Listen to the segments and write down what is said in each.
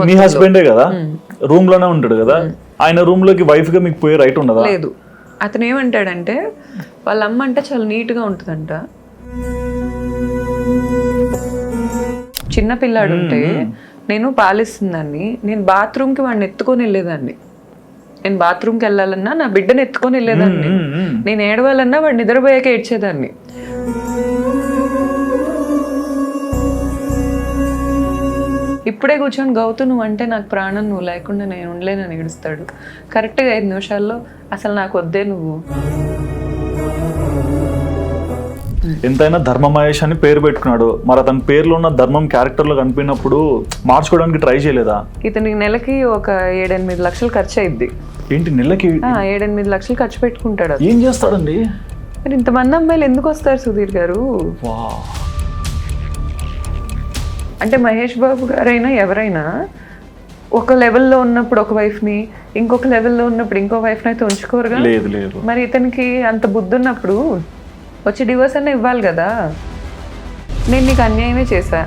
మీ హస్బెండే కదా, రూమ్ లోనే ఉంటాడు కదా, ఆయన రూమ్ లోకి వైఫ్ గా మీకు పోయే రైట్ ఉండదా? లేదు. అతను ఏమంటాడంటే వాళ్ళ అమ్మ అంటే చాలా నీట్గా ఉంటుందంట. చిన్న పిల్లాడు ఉంటే నేను పాలిస్తుందాన్ని, నేను బాత్రూమ్కి వాడిని ఎత్తుకొని వెళ్ళేదాన్ని. నేను బాత్రూమ్కి వెళ్ళాలన్నా నా బిడ్డను ఎత్తుకొని వెళ్ళేదాన్ని. నేను ఏడవాలన్నా వాడు నిద్రపోయాక ఏడ్చేదాన్ని. ఇప్పుడే కూర్చొని గౌతు నువ్వు అంటే నాకు ప్రాణం, నువ్వు లేకుండా నేను ఉండలేనని ఏడుస్తాడు. కరెక్ట్గా 5 నిమిషాల్లో అసలు నాకు వద్దే నువ్వు. ఎంతైనా ధర్మ మహేష్ అని పేరు పెట్టుకున్నాడు, మరి అతని పేరులో ఉన్న ధర్మం క్యారెక్టర్ లో కనిపినప్పుడు మార్చుకోవడానికి ట్రై చేయలేదా? ఇతనికి నెలకి ఒక 7-8 లక్షలు ఖర్చు అయింది. ఏంటి నెలకి 7-8 లక్షలు ఖర్చు పెట్టుకుంటాడు. ఏం చేస్తాడండి? మరి ఇంతమంది అమ్మాయిలు ఎందుకు వస్తారు సుధీర్ గారు? అంటే మహేష్ బాబు గారైనా ఎవరైనా ఒక లెవెల్లో ఉన్నప్పుడు ఒక వైఫ్ని, ఇంకొక లెవెల్లో ఉన్నప్పుడు ఇంకో వైఫ్ని అయితే ఉంచుకోరుగా. లేదు లేదు. మరి ఇతనికి అంత బుద్ధి ఉన్నప్పుడు వచ్చి డివోర్స్ అన్న ఇవ్వాలి కదా. నేను నీకు అన్యాయమే చేశా,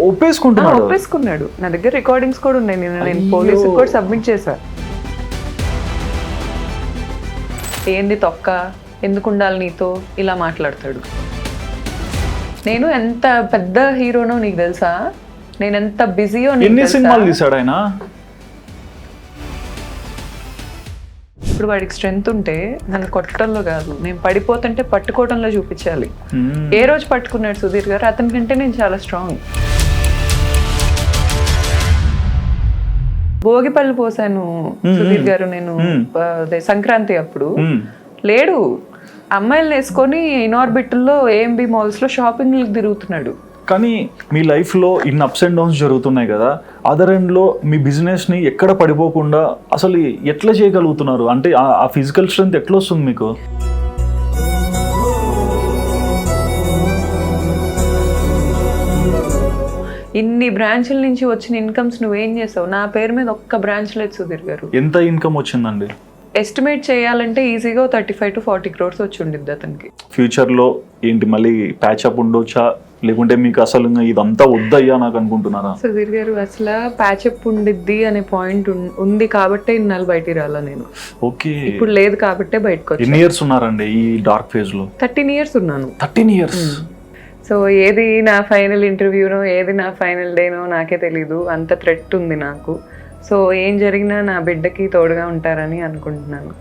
ఒప్పేసుకున్నాడు. నా దగ్గర రికార్డింగ్స్ కూడా ఉన్నాయి, నేను పోలీసుకి కూడా సబ్మిట్ చేశా. ఏంది తొక్క, ఎందుకు ఉండాలి నీతో, ఇలా మాట్లాడతాడు. నేను ఎంత పెద్ద హీరోనో నీకు తెలుసా, నేను ఎంత బిజీయో. ఎన్ని సినిమాలు తీసాడు ఆయన? ఇప్పుడు వాడికి స్ట్రెంగ్త్ ఉంటే నన్ను కొట్టడంలో కాదు, నేను పడిపోతుంటే పట్టుకోవడంలో చూపించాలి. ఏ రోజు పట్టుకున్నాడు సుధీర్ గారు? అతని కంటే నేను చాలా స్ట్రాంగ్. భోగిపళ్ళు పోసాను సుధీర్ గారు నేను సంక్రాంతి అప్పుడు. లేడు, అమ్మాయిలను వేసుకొని ఇన్ఆర్బిట్లో ఏఎంబి మాల్స్లో షాపింగ్లకు తిరుగుతున్నాడు. కానీ మీ లైఫ్లో ఇన్ని అప్స్ అండ్ డౌన్స్ జరుగుతున్నాయి కదా, అదర్ ఎండ్లో మీ బిజినెస్ని ఎక్కడ పడిపోకుండా అసలు ఎట్లా చేయగలుగుతున్నారు? అంటే ఆ ఫిజికల్ స్ట్రెంత్ ఎట్లా వస్తుంది మీకు? ఇన్ని బ్రాంచ్ల నుంచి వచ్చిన ఇన్కమ్స్ నువ్వేం చేసావు? నా పేరు మీద ఒక్క బ్రాంచ్ లేదు సుధీర్ గారు. ఎంత ఇన్కమ్ వచ్చిందండి? ఎస్టిమేట్ చేయాలంటే ఈజీగా 35 to 40 crores వచ్చి ఉండిద్ది అతనికి. ఫ్యూచర్లో ఏంటి మళ్ళీ ప్యాచప్ ఉండొచ్చా, లేకుంటే మీకు అసలు ఇదంతా వద్దయ్యా నాకు అనుకుంటున్నారా? సుధీర్ గారు అసలు ప్యాచప్ ఉండిద్ది అనే పాయింట్ ఉంది కాబట్టే ఇన్నాళ్ళు బయటికి రాలా నేను. ఓకే, ఇప్పుడు లేదు కాబట్టే బయటకు వచ్చి. ఎన్ని ఇయర్స్ ఉన్నారండి ఈ డార్క్ ఫేజ్ లో? 13 years ఉన్నాను. 13 years. సో ఏది నా ఫైనల్ ఇంటర్వ్యూనో ఏది నా ఫైనల్ డేనో నాకే తెలీదు. అంత థ్రెట్ ఉంది నాకు. సో ఏం జరిగినా నా బిడ్డకి తోడుగా ఉంటారని అనుకుంటున్నాను.